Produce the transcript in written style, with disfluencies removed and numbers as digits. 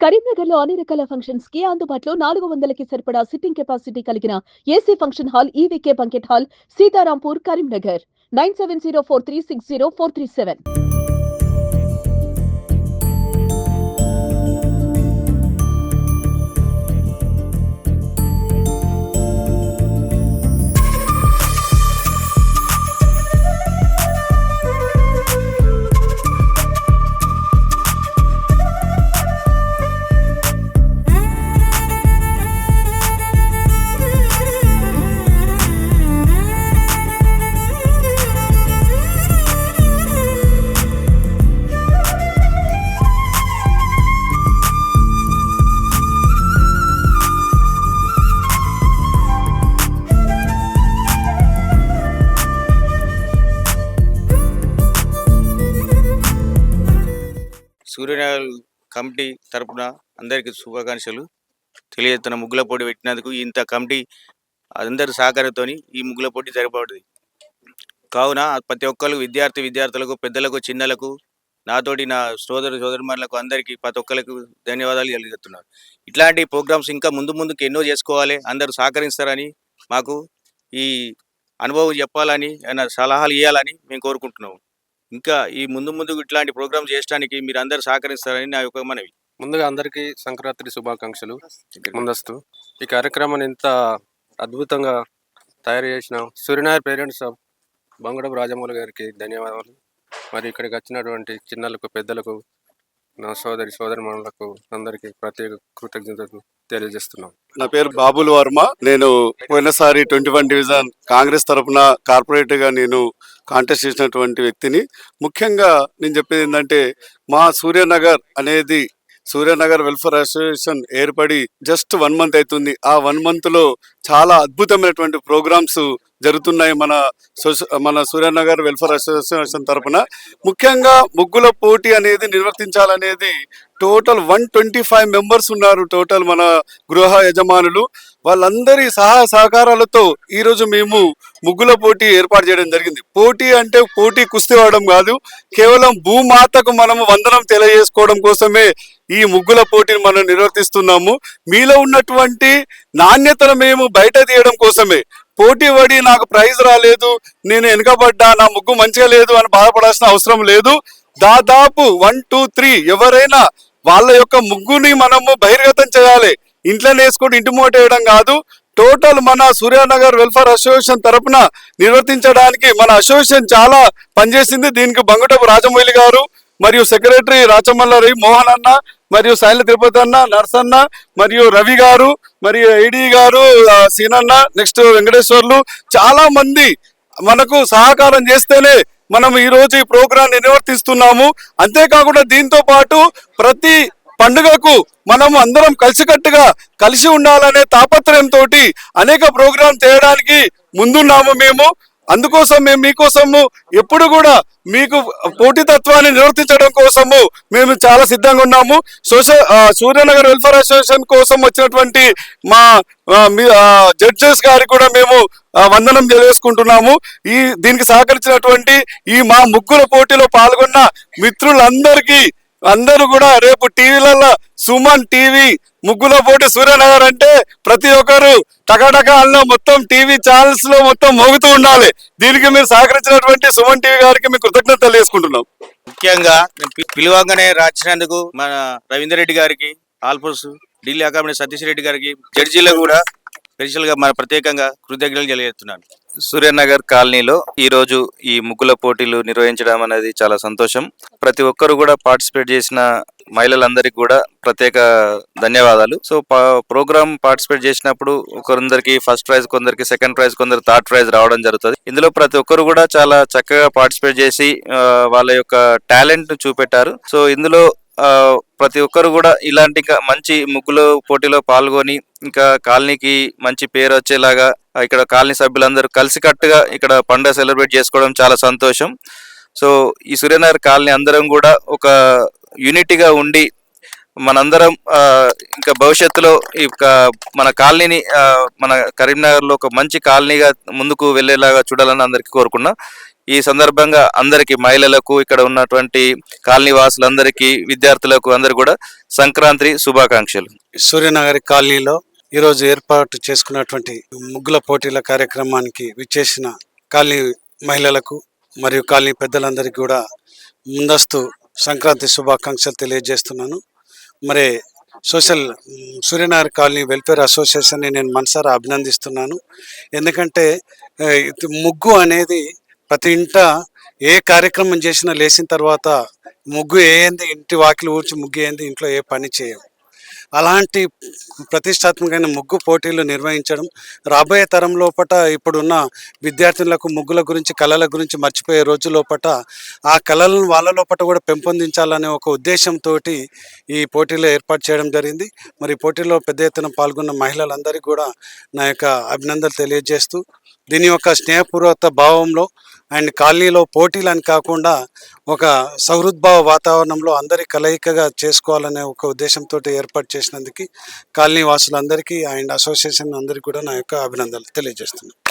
కరీంనగర్ లో అన్ని రకాల ఫంక్షన్స్ కి అందుబాటులో 400కి సరిపడా సిట్టింగ్ కెపాసిటీ కలిగిన AC function hall EVK banquet hall Sitarampur Karimnagar 9704360437. Suryanagar committee తరపున అందరికీ శుభాకాంక్షలు తెలియజేస్తున్న. ముగ్గుల పోటీ పెట్టినందుకు ఇంత కమిటీ అందరి సహకారంతో ఈ ముగ్గుల పోటీ జరపబడింది. కావున ప్రతి ఒక్కరు విద్యార్థులకు, పెద్దలకు, చిన్నలకు, నాతోటి నా సోదరులకు అందరికీ ప్రతి ఒక్కరికి ధన్యవాదాలు తెలియజేస్తున్నారు. ఇట్లాంటి ప్రోగ్రామ్స్ ఇంకా ముందుకు ఎన్నో చేసుకోవాలి, అందరూ సహకరిస్తారని, మాకు ఈ అనుభవం చెప్పాలని, సలహాలు ఇవ్వాలని మేము కోరుకుంటున్నాము. ఇంకా ఈ ముందు ఇట్లాంటి ప్రోగ్రామ్స్ చేయడానికి మీరు అందరు సహకరిస్తారని నా యొక్క మనవి. ముందుగా అందరికీ సంక్రాంతి శుభాకాంక్షలు ముందస్తు. ఈ కార్యక్రమాన్ని ఇంత అద్భుతంగా తయారు చేసిన సూర్యనగర్ పేరెంట్స్ ఆఫ్ బంగడపు రాజమౌళి గారికి ధన్యవాదాలు. మరి ఇక్కడికి వచ్చినటువంటి చిన్నలకు, పెద్దలకు, నా సోదరిమణులకు అందరికీ ప్రత్యేక కృతజ్ఞతలు తెలియజేస్తున్నాం. నా పేరు బాబుల్ వర్మ. నేను పోయినసారి 21 డివిజన్ కాంగ్రెస్ తరఫున కార్పొరేటర్ గా నేను కాంటెస్ట్ చేసినటువంటి వ్యక్తిని. ముఖ్యంగా నేను చెప్పేది ఏంటంటే, మా సూర్యనగర్ అనేది సూర్యనగర్ వెల్ఫేర్ అసోసియేషన్ ఏర్పడి జస్ట్ 1 మంత్ అవుతుంది. ఆ 1 మంత్ లో చాలా అద్భుతమైనటువంటి ప్రోగ్రామ్స్ జరుగుతున్నాయి మన సూర్యనగర్ వెల్ఫేర్ అసోసియేషన్ తరఫున. ముఖ్యంగా ముగ్గుల పోటీ అనేది నిర్వర్తించాలనేది టోటల్ 125 మెంబర్స్ ఉన్నారు. టోటల్ మన గృహ యజమానులు వాళ్ళందరి సహకారాలతో ఈరోజు మేము ముగ్గుల పోటీ ఏర్పాటు చేయడం జరిగింది. పోటీ అంటే పోటీ కుస్తీ ఆడడం కాదు, కేవలం భూమాతకు మనము వందనం తెలియజేసుకోవడం కోసమే ఈ ముగ్గుల పోటీని మనం నిర్వర్తిస్తున్నాము. మీలో ఉన్నటువంటి నాణ్యతను మేము బయట తీయడం కోసమే. పోటీ పడి నాకు ప్రైజ్ రాలేదు, నేను వెనుకబడ్డా, నా ముగ్గు మంచిగా లేదు అని బాధపడాల్సిన అవసరం లేదు. దాదాపు 1, 2, 3 ఎవరైనా వాళ్ళ యొక్క ముగ్గుని మనము బహిర్గతం చేయాలి. ఇంట్లో వేసుకొని ఇంటి మూట వేయడం కాదు. టోటల్ మన సూర్యనగర్ వెల్ఫేర్ అసోసియేషన్ తరపున నిర్వర్తించడానికి మన అసోసియేషన్ చాలా పనిచేసింది. దీనికి బంగటపు రాజమౌళి గారు మరియు సెక్రటరీ రాచమల్లారి మోహన్ అన్న మరియు శైల తిరుపతి అన్న, నర్సన్న మరియు రవి గారు మరియు ఐడి గారు, సీనన్న, నెక్స్ట్ వెంకటేశ్వర్లు చాలా మంది మనకు సహకారం చేస్తేనే మనం ఈ రోజు ఈ ప్రోగ్రాం నిర్వర్తిస్తున్నాము. అంతేకాకుండా దీంతో పాటు ప్రతి పండుగకు మనం అందరం కలిసి ఉండాలనే తాపత్రయంతో అనేక ప్రోగ్రాం చేయడానికి ముందున్నాము మేము. అందుకోసం మేము మీకోసము ఎప్పుడు కూడా మీకు పోటీతత్వాన్ని నిర్వర్తించడం కోసము మేము చాలా సిద్ధంగా ఉన్నాము. సూర్యనగర్ వెల్ఫేర్ అసోసియేషన్ కోసం వచ్చినటువంటి మా జడ్జెస్ గారికి కూడా మేము వందనం తెలియజేసుకుంటున్నాము. దీనికి సహకరించినటువంటి మా ముగ్గుల పోటీలో పాల్గొన్న మిత్రులందరికీ అందరూ కూడా రేపు టీవీలలో సుమన్ టీవీ ముగ్గుల పోటీ సూర్యనగర్ అంటే ప్రతి ఒక్కరు టకాటకాల్లో మొత్తం టీవీ ఛానల్స్ లో మొత్తం మోగుతూ ఉండాలి. దీనికి మీరు సహకరించినటువంటి సుమన్ టీవీ గారికి మేము కృతజ్ఞతలు తెలియజేసుకుంటున్నాం. ముఖ్యంగా పిలువగానే రాసినందుకు మన రవీందర్ రెడ్డి గారికి, ఆల్ఫోర్స్ ఢిల్లీ అకాడమీ సతీష్ రెడ్డి గారికి, జడ్జీలకు కూడా స్పెషల్ గా మన ప్రత్యేకంగా కృతజ్ఞతలు తెలియజేస్తున్నాను. సూర్యనగర్ కాలనీలో ఈరోజు ఈ ముగ్గుల పోటీలు నిర్వహించడం అనేది చాలా సంతోషం. ప్రతి ఒక్కరు కూడా పార్టిసిపేట్ చేసిన మహిళలందరికీ కూడా ప్రత్యేక ధన్యవాదాలు. సో ప్రోగ్రామ్ పార్టిసిపేట్ చేసినప్పుడు కొందరికి ఫస్ట్ ప్రైజ్, కొందరికి సెకండ్ ప్రైజ్, కొందరు థర్డ్ ప్రైజ్ రావడం జరుగుతుంది. ఇందులో ప్రతి ఒక్కరు కూడా చాలా చక్కగా పార్టిసిపేట్ చేసి వాళ్ళ యొక్క టాలెంట్ చూపెట్టారు. సో ఇందులో ప్రతి ఒక్కరు కూడా ఇలాంటి మంచి ముగ్గుల పోటీలో పాల్గొని ఇంకా కాలనీకి మంచి పేరు వచ్చేలాగా ఇక్కడ కాలనీ సభ్యులందరూ కలిసికట్టుగా ఇక్కడ పండుగ సెలబ్రేట్ చేసుకోవడం చాలా సంతోషం. సో ఈ సూర్యనగర్ కాలనీ అందరం కూడా ఒక యూనిటీగా ఉండి మనందరం ఇంకా భవిష్యత్తులో మన కాలనీని మన కరీంనగర్లో ఒక మంచి కాలనీగా ముందుకు వెళ్ళేలాగా చూడాలని అందరికీ కోరుకున్నా. ఈ సందర్భంగా అందరికి మహిళలకు ఇక్కడ ఉన్నటువంటి కాలనీ వాసులందరికీ విద్యార్థులకు అందరు కూడా సంక్రాంతి శుభాకాంక్షలు. సూర్యనగర్ కాలనీలో ఈరోజు ఏర్పాటు చేసుకున్నటువంటి ముగ్గుల పోటీల కార్యక్రమానికి విచ్చేసిన కాలనీ మహిళలకు మరియు కాలనీ పెద్దలందరికీ కూడా ముందస్తు సంక్రాంతి శుభాకాంక్షలు తెలియజేస్తున్నాను. మరి సూర్యనగర్ కాలనీ వెల్ఫేర్ అసోసియేషన్ని నేను మనసారా అభినందిస్తున్నాను. ఎందుకంటే ముగ్గు అనేది ప్రతి ఇంట ఏ కార్యక్రమం చేసినా లేచిన తర్వాత ముగ్గు వేయంది ఇంటి వాకిలి ఊడ్చి ముగ్గు వేయంది ఇంట్లో ఏ పని చేయం. అలాంటి ప్రతిష్టాత్మకమైన ముగ్గు పోటీలు నిర్వహించడం రాబోయే తరం లోపట ఇప్పుడున్న విద్యార్థులకు ముగ్గుల గురించి కళల గురించి మర్చిపోయే రోజు లోపట ఆ కళలను వాళ్ళ లోపట కూడా పెంపొందించాలనే ఒక ఉద్దేశంతో ఈ పోటీలో ఏర్పాటు చేయడం జరిగింది. మరి ఈ పోటీలో పెద్ద ఎత్తున పాల్గొన్న మహిళలందరికీ కూడా నా యొక్క అభినందనలు తెలియజేస్తూ దీని యొక్క స్నేహపూర్వక భావంలో అండ్ కాలనీలో పోటీలు అని కాకుండా ఒక సౌహృద్భావ వాతావరణంలో అందరి కలయికగా చేసుకోవాలనే ఒక ఉద్దేశంతో ఏర్పాటు చేసినందుకు కాలనీ వాసులందరికీ అండ్ అసోసియేషన్ అందరికీ కూడా నా యొక్క అభినందనలు తెలియజేస్తున్నాను.